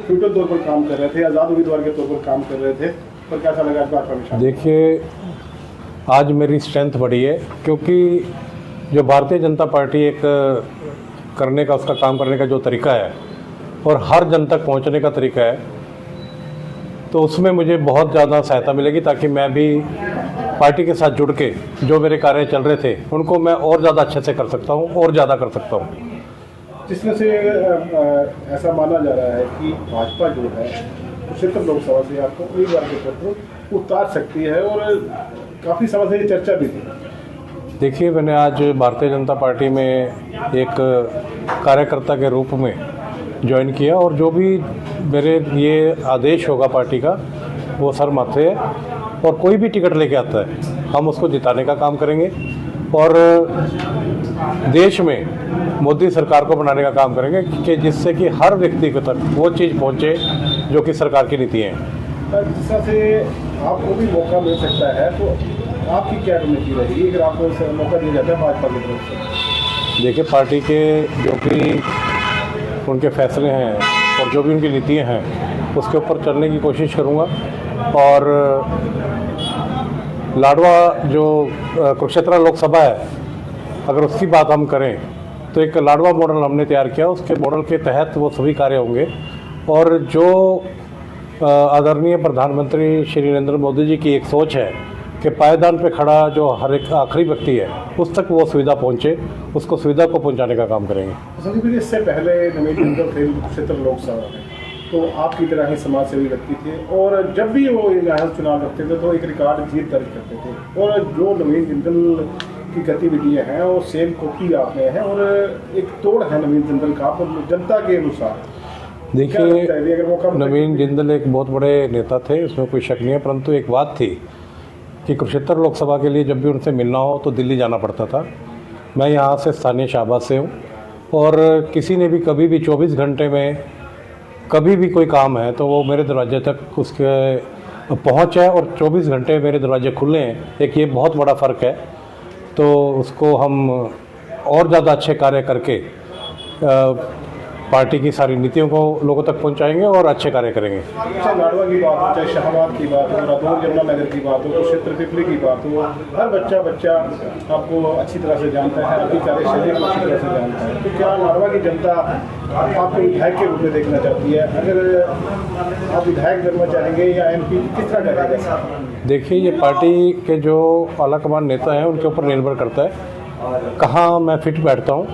Future तौर पर काम कर रहे थे, आज़ाद उम्मीदवार के तौर पर काम कर रहे थे, पर कैसा लगा आपको भाजपा में शामिल? देखिए, आज मेरी स्ट्रेंथ बढ़ी है, क्योंकि जो भारतीय जनता पार्टी एक करने का, उसका काम करने का जो तरीका है और हर जन तक पहुंचने का तरीका है, तो उसमें मुझे बहुत ज़्यादा सहायता मिलेगी, ताकि मैं भी पार्टी के साथ जुड़ के जो मेरे कार्य चल रहे थे उनको मैं और ज़्यादा अच्छे से कर सकता हूँ और ज़्यादा कर सकता हूँ। जिसमें से ऐसा माना जा रहा है कि भाजपा जो है कुरुक्षेत्र लोकसभा से आपको उम्मीदवार के तौर पर उतार सकती है, और काफ़ी समय से ये चर्चा भी थी। देखिए, मैंने आज भारतीय जनता पार्टी में एक कार्यकर्ता के रूप में ज्वाइन किया, और जो भी मेरे ये आदेश होगा पार्टी का, वो सर माथे है, और कोई भी टिकट लेके आता है हम उसको जिताने का काम करेंगे, और देश में मोदी सरकार को बनाने का काम करेंगे कि जिससे कि हर व्यक्ति को तक वो चीज़ पहुंचे जो कि सरकार की नीति है। जिस तरह से आपको भी मौका मिल सकता है, तो आपकी क्या रणनीति रहेगी अगर आपको मौका दिया जाता है भाजपा की तरफ से? देखिए, पार्टी के जो भी उनके फैसले हैं और जो भी उनकी नीतियाँ हैं उसके ऊपर चलने की कोशिश करूँगा, और लाडवा जो कुरुक्षेत्र लोकसभा है, अगर उसकी बात हम करें तो एक लाडवा मॉडल हमने तैयार किया, उसके मॉडल के तहत वो सभी कार्य होंगे, और जो आदरणीय प्रधानमंत्री श्री नरेंद्र मोदी जी की एक सोच है कि पायदान पे खड़ा जो हर एक आखिरी व्यक्ति है उस तक वो सुविधा पहुंचे, उसको सुविधा को पहुंचाने का काम करेंगे। संदीप जी, इससे पहले नवीन जिंदल थे कुरुक्षेत्र लोकसभा में, तो आपकी तरह ही समाज सेवी व्यक्ति थे, और जब भी वो यहाँ चुनाव लड़ते थे तो एक रिकॉर्ड जीत दर्ज करते थे, और जो नवीन जिंदल की गतिविधियाँ हैं वो सेम कॉपी आप में है, और एक तोड़ है नवीन जिंदल का जनता के अनुसार। देखिए, नवीन जिंदल एक बहुत बड़े नेता थे, इसमें कोई शक नहीं है, परंतु एक बात थी कि कुरुक्षेत्र लोकसभा के लिए जब भी उनसे मिलना हो तो दिल्ली जाना पड़ता था। मैं यहाँ से स्थानीय शाहबाद से हूँ, और किसी ने भी कभी भी 24 घंटे में कभी भी कोई काम है तो वो मेरे दरवाजे तक उसके पहुँच है, और 24 घंटे मेरे दरवाजे खुले हैं। एक ये बहुत बड़ा फ़र्क है, तो उसको हम और ज़्यादा अच्छे कार्य करके पार्टी की सारी नीतियों को लोगों तक पहुंचाएंगे और अच्छे कार्य करेंगे। चाहे लाडवा की बात हो, चाहे शाहबाद की बात हो, रादौर यमुनानगर की बात हो, कुरुक्षेत्र पिपली की बात हो, हर बच्चा आपको अच्छी तरह से जानता है, आपकी कार्यशैली को अच्छी तरह से जानता है। तो क्या लाडवा की जनता आपको विधायक के रूप में देखना चाहती है? अगर आप विधायक बनना चाहेंगे या MP, किस तरह करेगा? देखिए, ये पार्टी के जो आलाकमान नेता हैं उनके ऊपर निर्भर करता है कहाँ मैं फिट बैठता हूँ,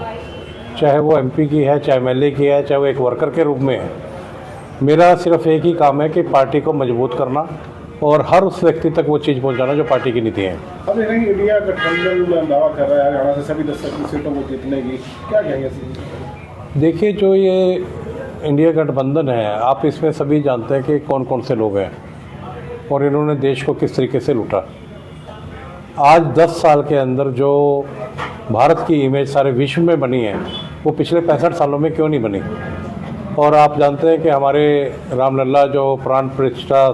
चाहे वो MP की है, चाहे MLA की है, चाहे वो एक वर्कर के रूप में है। मेरा सिर्फ एक ही काम है कि पार्टी को मजबूत करना और हर उस व्यक्ति तक वो चीज़ पहुंचाना जो पार्टी की नीति है। अब इंडिया गठबंधन दावा कर रहा है हरियाणा से सभी 10 सीटों को जीतने की, क्या कहेंगे? देखिए, जो ये इंडिया गठबंधन है, आप इसमें सभी जानते हैं कि कौन कौन से लोग हैं और इन्होंने देश को किस तरीके से लूटा। आज 10 साल के अंदर जो भारत की इमेज सारे विश्व में बनी है, वो पिछले 65 सालों में क्यों नहीं बनी। और आप जानते हैं कि हमारे रामलला जो प्राण प्रतिष्ठा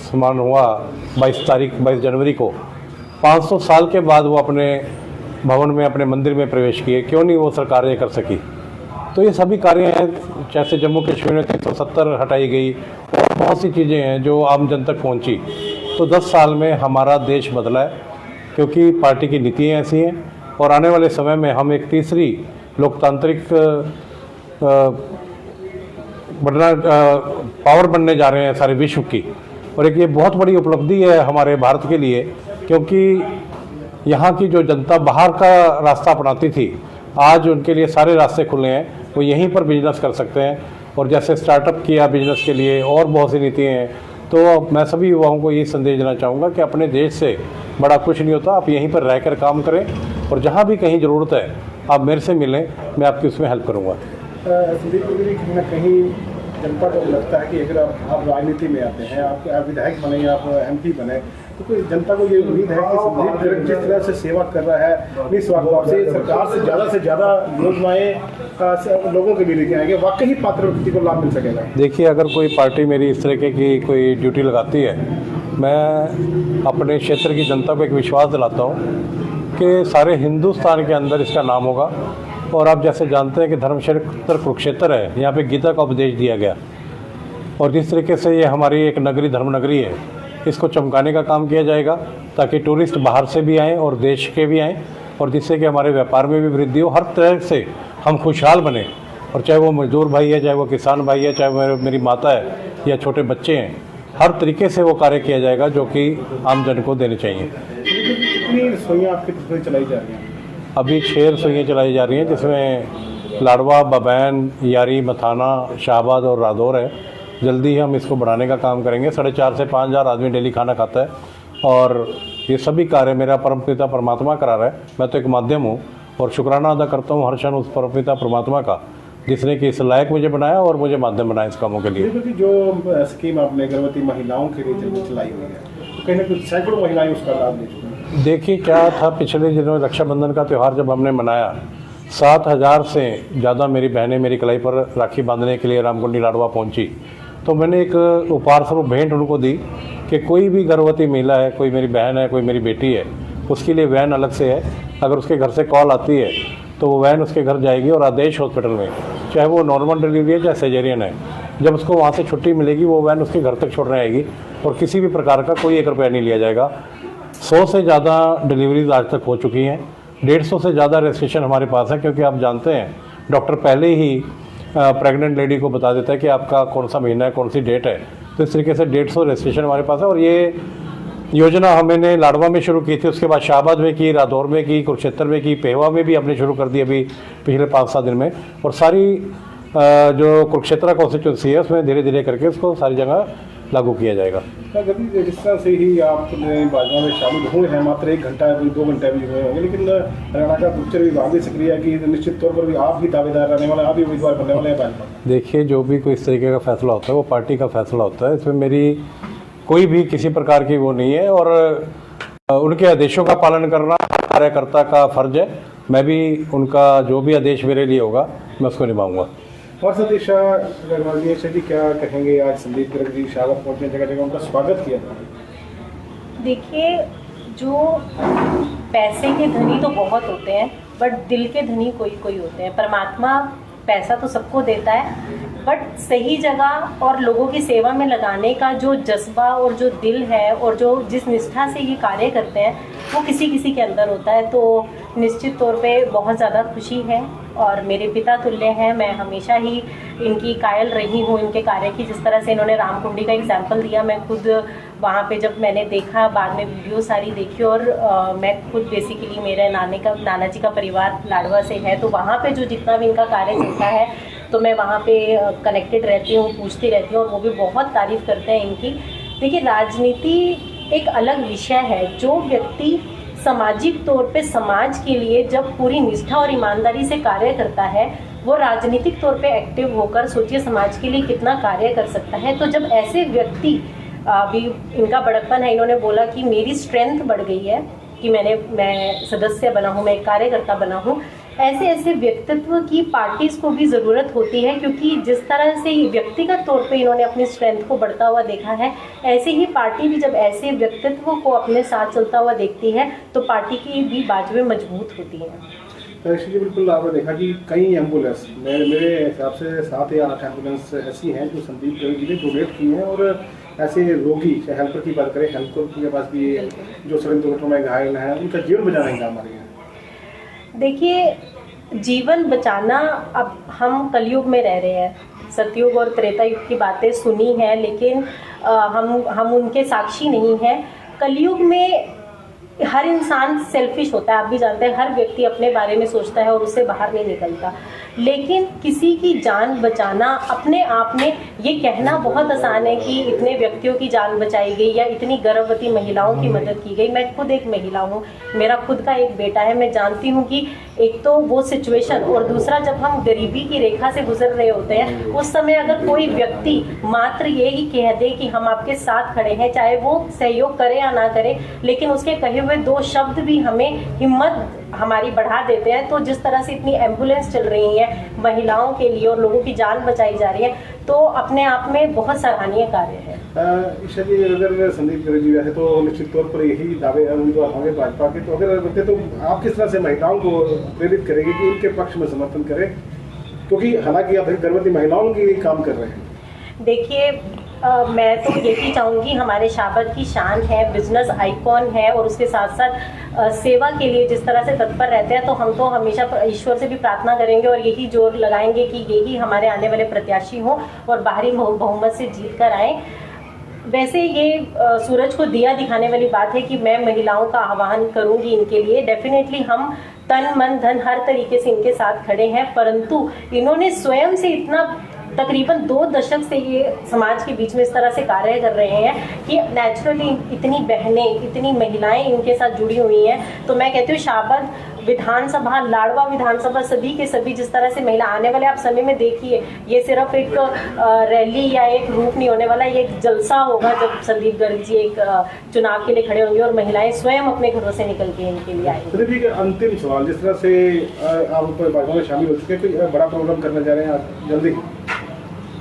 सम्मान हुआ 22 जनवरी को, 500 साल के बाद वो अपने भवन में, अपने मंदिर में प्रवेश किए, क्यों नहीं वो सरकार ये कर सकी। तो ये सभी कार्य हैं, जैसे जम्मू कश्मीर में 370 हटाई गई, और बहुत सी चीज़ें हैं जो आम जन तक पहुंची। तो 10 साल में हमारा देश बदला है, क्योंकि पार्टी की नीतियाँ ऐसी हैं, और आने वाले समय में हम एक तीसरी लोकतांत्रिक पावर बनने जा रहे हैं सारे विश्व की। और एक ये बहुत बड़ी उपलब्धि है हमारे भारत के लिए, क्योंकि यहाँ की जो जनता बाहर का रास्ता अपनाती थी, आज उनके लिए सारे रास्ते खुले हैं, वो यहीं पर बिजनेस कर सकते हैं। और जैसे स्टार्टअप किया बिजनेस के लिए, और बहुत सी नीतियाँ हैं। तो मैं सभी युवाओं को ये संदेश देना चाहूँगा कि अपने देश से बड़ा कुछ नहीं होता, आप यहीं पर रहकर काम करें, और जहाँ भी कहीं ज़रूरत है आप मेरे से मिलें, मैं आपकी उसमें हेल्प करूँगा। संदीप जी, कहीं ना कहीं जनता को लगता है कि अगर आप राजनीति में आते हैं, आप विधायक बने या आप MP बने, तो कोई जनता को ये उम्मीद है कि संदीप गर्ग जिस तरह से सेवा कर रहा है निस्वार्थ भाव से, सरकार से ज़्यादा योजनाएं लोगों के लिए लेके आएंगे, वाकई पात्र व्यक्ति को लाभ मिल सकेगा। देखिए, अगर कोई पार्टी मेरी इस तरीके की कोई ड्यूटी लगाती है, मैं अपने क्षेत्र की जनता को एक विश्वास दिलाता हूँ कि सारे हिंदुस्तान के अंदर इसका नाम होगा। और आप जैसे जानते हैं कि धर्म क्षेत्र कुरुक्षेत्र है, यहाँ पे गीता का उपदेश दिया गया, और जिस तरीके से ये हमारी एक नगरी धर्मनगरी है, इसको चमकाने का काम किया जाएगा ताकि टूरिस्ट बाहर से भी आएँ और देश के भी आएँ, और जिससे कि हमारे व्यापार में भी वृद्धि हो, हर तरह से हम खुशहाल बने। और चाहे वो मजदूर भाई है, चाहे वो किसान भाई है, चाहे मेरी माता है या छोटे बच्चे हैं, हर तरीके से वो कार्य किया जाएगा जो कि आम जन को देने चाहिए। कितनी रसोइयाँ आपकी तरफ से चलाई जा रही हैं? अभी 6 रसोइयाँ चलाई जा रही हैं, जिसमें लाडवा, बबैन, यारी, मथाना, शाहबाद और रादौर है। जल्दी ही हम इसको बढ़ाने का काम करेंगे। 4,500 से 5,000 आदमी डेली खाना खाता है, और ये सभी कार्य मेरा परमपिता परमात्मा करा रहा है। मैं तो एक माध्यम हूँ, और शुक्राना अदा करता हूँ हर क्षण उस परमपिता परमात्मा का, जिसने कि इस लायक मुझे बनाया और मुझे माध्यम बनाया इस कामों के लिए। क्योंकि जो स्कीम आपने गर्भवती महिलाओं के लिए चलाई हुई है, तो कहीं ना कहीं सैकड़ों महिलाएं उसका लाभ ले चुकी हैं। देखिए क्या था, पिछले दिनों रक्षाबंधन का त्यौहार जब हमने मनाया, 7,000 से ज़्यादा मेरी बहनें मेरी कलाई पर राखी बांधने के लिए रामकुंडी लाडवा पहुंची। तो मैंने एक उपहार स्वरूप भेंट उनको दी कि कोई भी गर्भवती महिला है, कोई मेरी बहन है, कोई मेरी बेटी है, उसके लिए वैन अलग से है। अगर उसके घर से कॉल आती है तो वो वैन उसके घर जाएगी, और आदेश हॉस्पिटल में, चाहे वो नॉर्मल डिलीवरी है चाहे सेजेरियन है, जब उसको वहाँ से छुट्टी मिलेगी वो वैन उसके घर तक छोड़ने आएगी, और किसी भी प्रकार का कोई 1 रुपया नहीं लिया जाएगा। 100 से ज़्यादा डिलीवरीज आज तक हो चुकी हैं। 150 से ज़्यादा रजिस्ट्रेशन हमारे पास है, क्योंकि आप जानते हैं डॉक्टर पहले ही प्रेग्नेंट लेडी को बता देता है कि आपका कौन सा महीना है, कौन सी डेट है। तो इस तरीके से 150 रजिस्ट्रेशन हमारे पास है। और ये योजना हमने लाडवा में शुरू की थी, उसके बाद शाहबाद में की, रादौर में की, कुरुक्षेत्र में की, पेहवा में भी हमने शुरू कर दी अभी पिछले 5-7 दिन में। और सारी जो कुरुक्षेत्र कॉन्स्टिट्यूंसी है उसमें धीरे धीरे करके उसको सारी जगह लागू किया जाएगा। कभी जिस तरह से ही आपने भाजपा में शामिल हुए हैं, मात्र 1 घंटा अभी 2 घंटे भी हुए होंगे, लेकिन हरियाणा का गुप्तचर विभाग भी सक्रिय है कि निश्चित तौर पर भी आप ही दावेदार रहने वाले, आप ही उम्मीदवार बनने वाले हैं भाजपा। देखिए, जो भी कोई इस तरीके का फैसला होता है वो पार्टी का फैसला होता है। इसमें मेरी कोई भी किसी प्रकार की वो नहीं है, और उनके आदेशों का पालन करना कार्यकर्ता का फर्ज है। मैं भी उनका जो भी आदेश मेरे लिए होगा मैं उसको निभाऊंगा। और सतीश जी क्या कहेंगे, आज संदीप गर्ग जी शाहबाद पहुंचने जगह जगह उनका स्वागत किया था? देखिए, जो पैसे के धनी तो बहुत होते हैं, बट दिल के धनी कोई कोई होते हैं। परमात्मा पैसा तो सबको देता है, बट सही जगह और लोगों की सेवा में लगाने का जो जज्बा और जो दिल है और जो जिस निष्ठा से ये कार्य करते हैं वो किसी किसी के अंदर होता है। तो निश्चित तौर पे बहुत ज़्यादा खुशी है, और मेरे पिता तुल्य हैं। मैं हमेशा ही इनकी कायल रही हूँ इनके कार्य की। जिस तरह से इन्होंने रामकुंडी का एग्जाम्पल दिया, मैं खुद वहाँ पे जब मैंने देखा, बाद में वीडियो सारी देखी, और मैं खुद बेसिकली मेरे नाना जी का परिवार लाडवा से है, तो वहाँ पे जो जितना भी इनका कार्य चलता है तो मैं वहाँ पे कनेक्टेड रहती हूँ, पूछती रहती हूँ, और वो भी बहुत तारीफ़ करते हैं इनकी। देखिए, राजनीति एक अलग विषय है। जो व्यक्ति सामाजिक तौर पे समाज के लिए जब पूरी निष्ठा और ईमानदारी से कार्य करता है, वो राजनीतिक तौर पे एक्टिव होकर सोचिए समाज के लिए कितना कार्य कर सकता है। तो जब ऐसे व्यक्ति, अभी इनका बड़प्पन है, इन्होंने बोला कि मेरी स्ट्रेंथ बढ़ गई है कि मैं सदस्य बना हूँ, मैं एक कार्यकर्ता बना हूँ। ऐसे ऐसे व्यक्तित्व की पार्टीज को भी ज़रूरत होती है, क्योंकि जिस तरह से व्यक्तिगत तौर पे इन्होंने अपनी स्ट्रेंथ को बढ़ता हुआ देखा है, ऐसे ही पार्टी भी जब ऐसे व्यक्तित्व को अपने साथ चलता हुआ देखती है तो पार्टी की भी बाजुएं मजबूत होती हैं। जी बिल्कुल, आपने देखा कि कई एम्बुलेंस, मेरे हिसाब से 7 या 8 एम्बुलेंस ऐसी हैं जो संदीप गर्ग जी ने डोनेट की हैं, और ऐसे रोगी, चाहे हेल्पर की बात करें, हेल्पर के पास भी जो सड़क दुर्घटना में घायल हैं, उनका जीवन बचाने का काम आ रही है। देखिए, जीवन बचाना, अब हम कलयुग में रह रहे हैं, सतयुग और त्रेता युग की बातें सुनी हैं, लेकिन हम उनके साक्षी नहीं हैं। कलयुग में हर इंसान सेल्फिश होता है, आप भी जानते हैं, हर व्यक्ति अपने बारे में सोचता है और उससे बाहर नहीं निकलता। लेकिन किसी की जान बचाना अपने आप में, ये कहना बहुत आसान है कि इतने व्यक्तियों की जान बचाई गई या इतनी गर्भवती महिलाओं की मदद की गई। मैं खुद एक महिला हूँ, मेरा खुद का एक बेटा है। मैं जानती हूँ कि एक तो वो सिचुएशन, और दूसरा जब हम गरीबी की रेखा से गुजर रहे होते हैं, उस समय अगर कोई व्यक्ति मात्र ये ही कह दे कि हम आपके साथ खड़े हैं, चाहे वो सहयोग करे या ना करे, लेकिन उसके कहे हुए 2 शब्द भी हमें हिम्मत हमारी बढ़ा देते हैं। तो जिस तरह से इतनी एम्बुलेंस चल रही है महिलाओं के लिए और लोगों की जान बचाई जा रही है, तो अपने आप में बहुत सराहनीय कार्य है। ईशा जी, अगर संदीप गर्ग जी वैसे तो निश्चित तौर पर यही दावे उम्मीदवार होंगे भाजपा के, तो अगर बनते तो आप किस तरह से महिलाओं को प्रेरित करेंगे कि इनके पक्ष में समर्थन करें, क्योंकि हालांकि आप गर्भवती महिलाओं के लिए काम कर रहे हैं? देखिए मैं तो यही चाहूँगी, हमारे शाबद की शान है, बिजनेस आइकॉन है और उसके साथ साथ सेवा के लिए जिस तरह से तत्पर रहते हैं, तो हम तो हमेशा ईश्वर से भी प्रार्थना करेंगे और यही जोर लगाएंगे कि यही हमारे आने वाले प्रत्याशी हों और बाहरी बहुमत से जीत कर आएँ। वैसे ये सूरज को दिया दिखाने वाली बात है कि मैं महिलाओं का आह्वान करूंगी इनके लिए। डेफिनेटली हम तन मन धन हर तरीके से इनके साथ खड़े हैं, परंतु इन्होंने स्वयं से इतना तकरीबन 2 दशक से ये समाज के बीच में इस तरह से कार्य कर रहे हैं कि नेचुरली इतनी बहनें, इतनी महिलाएं इनके साथ जुड़ी हुई हैं। तो मैं कहती हूँ शाबद विधानसभा, लाडवा विधानसभा, सभी के सभी जिस तरह से महिला आने वाले आप समय में देखिए, ये सिर्फ एक रैली या एक रूप नहीं होने वाला, ये एक जलसा होगा जब संदीप गर्ग जी एक चुनाव के लिए खड़े होंगे और महिलाएं स्वयं अपने घरों से निकल के इनके लिए आएंगी। अंतिम सवाल, जिस तरह से आप भाजपा में शामिल हो चुके हैं, कोई बड़ा प्रोग्राम करने जा रहे हैं आप जल्दी?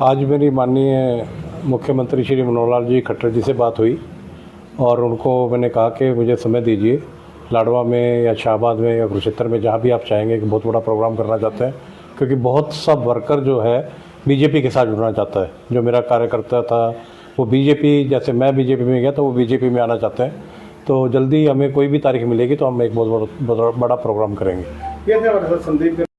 आज मेरी माननीय मुख्यमंत्री श्री मनोहर लाल जी खट्टर जी से बात हुई और उनको मैंने कहा कि मुझे समय दीजिए, लाडवा में या शाहबाद में या कुरुक्षेत्र में जहाँ भी आप चाहेंगे कि बहुत बड़ा प्रोग्राम करना चाहते हैं, क्योंकि बहुत सब वर्कर जो है बीजेपी के साथ जुड़ना चाहता है। जो मेरा कार्यकर्ता था वो बीजेपी, जैसे मैं बीजेपी में गया तो वो बीजेपी में आना चाहते हैं। तो जल्दी हमें कोई भी तारीख मिलेगी तो हम एक बहुत बड़ा प्रोग्राम करेंगे। ये थे हमारे साथ संदीप